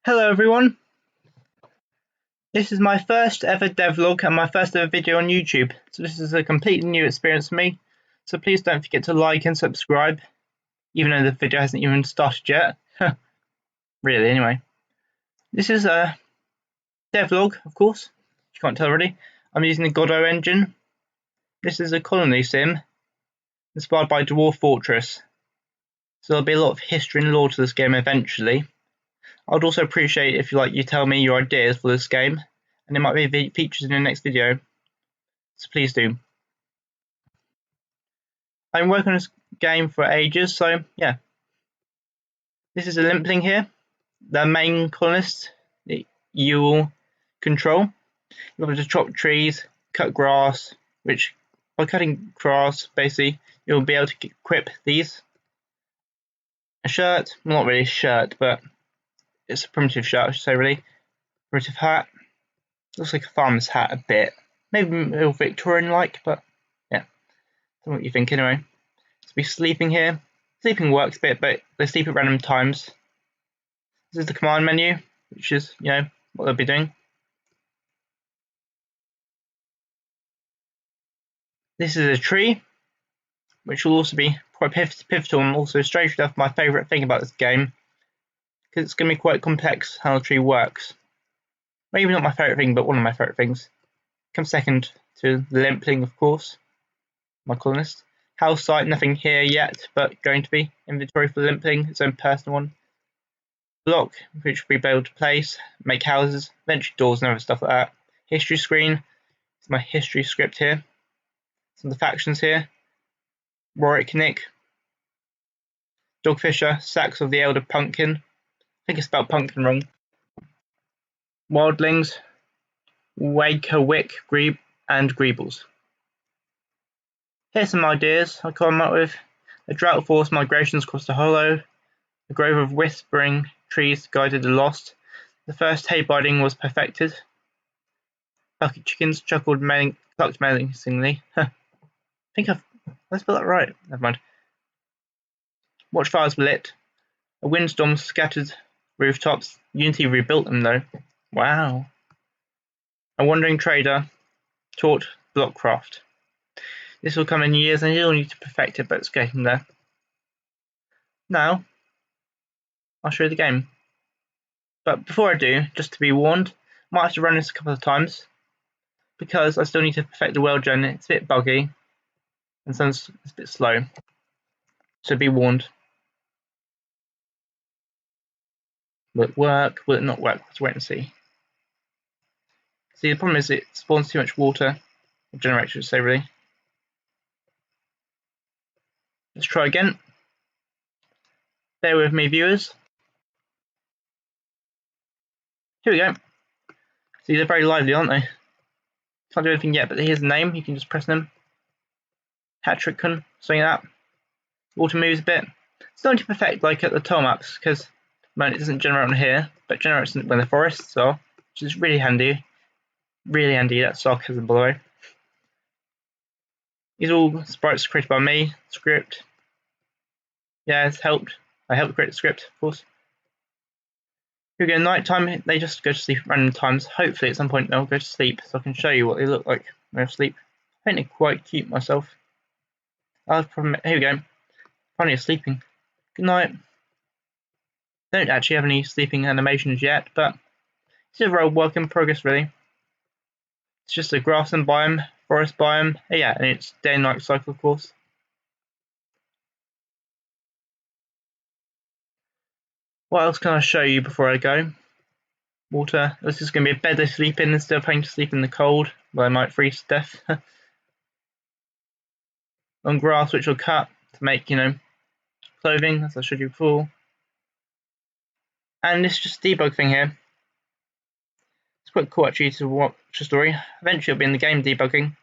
Hello everyone, this is my first ever devlog and my first ever video on YouTube, so this is a completely new experience for me, so please don't forget to like and subscribe, even though the video hasn't even started yet. Really, anyway. This is a devlog, of course, if you can't tell already. I'm using the Godot engine. This is a colony sim, inspired by Dwarf Fortress, so there'll be a lot of history and lore to this game eventually. I'd also appreciate if you tell me your ideas for this game, and there might be features in the next video, so please do. I've been working on this game for ages, so yeah. This is a limpling here, the main colonist that you will control. You're able to chop trees, cut grass, which by cutting grass, basically, you'll be able to equip these. A shirt, well, not really a shirt, but it's a primitive shirt, I should say, really. Primitive hat. Looks like a farmer's hat a bit. Maybe a little Victorian-like, but yeah. Don't know what you think anyway. So be sleeping here. Sleeping works a bit, but they sleep at random times. This is the command menu, which is, what they'll be doing. This is a tree, which will also be quite pivotal and also, strange enough, my favourite thing about this game, because it's going to be quite complex how the tree works. Maybe not my favourite thing, but one of my favourite things. Comes second to the limpling, of course, my colonist. House site, nothing here yet, but going to be. Inventory for the limpling, its own personal one. Block, which we'll be able to place, make houses, eventually doors and other stuff like that. History screen, it's my history script here. Some of the factions here. Rorik Nick, Dogfisher, Sacks of the Elder Pumpkin. I think I spelled pumpkin wrong. Wildlings, Wakewick, Grebe, and Greebles. Here's some ideas I come up with. A drought forced migrations across the hollow. A grove of whispering trees guided the lost. The first hay biding was perfected. Bucket chickens clucked menacingly. I think let's spell that right. Never mind. Watchfires were lit. A windstorm scattered rooftops. Unity rebuilt them though. Wow. A wandering trader taught blockcraft. This will come in years and you'll need to perfect it, but it's getting there. Now, I'll show you the game. But before I do, just to be warned, I might have to run this a couple of times, because I still need to perfect the world journey. It's a bit buggy, and sometimes it's a bit slow. So be warned. Will it work? Will it not work? Let's wait and see. See, the problem is it spawns too much water. Generator, should say, really. Let's try again. Bear with me, viewers. Here we go. See, they're very lively, aren't they? Can't do anything yet, but here's the name. You can just press them. Hatrickon, something like that. Water moves a bit. It's not to perfect like at the tile maps, because it doesn't generate on here, but generates when the forests are, which is really handy. Really handy, that's sarcasm, by the way. These are all sprites created by me. Script. Yeah, it's helped. I helped create the script, of course. Here we go, night time. They just go to sleep at random times. Hopefully at some point they'll go to sleep, so I can show you what they look like when they sleep. I think they're quite cute myself. Here we go. Finally sleeping. Good night. Don't actually have any sleeping animations yet, but it's a real work in progress, really. It's just a grassland biome, forest biome. Yeah, and it's day and night cycle, of course. What else can I show you before I go? Water. This is going to be a bed they sleep in instead of having to sleep in the cold, where they might freeze to death. On grass, which will cut to make, clothing, as I showed you before. And this just debug thing here. It's quite cool actually to watch the story. Eventually it'll be in the game debugging.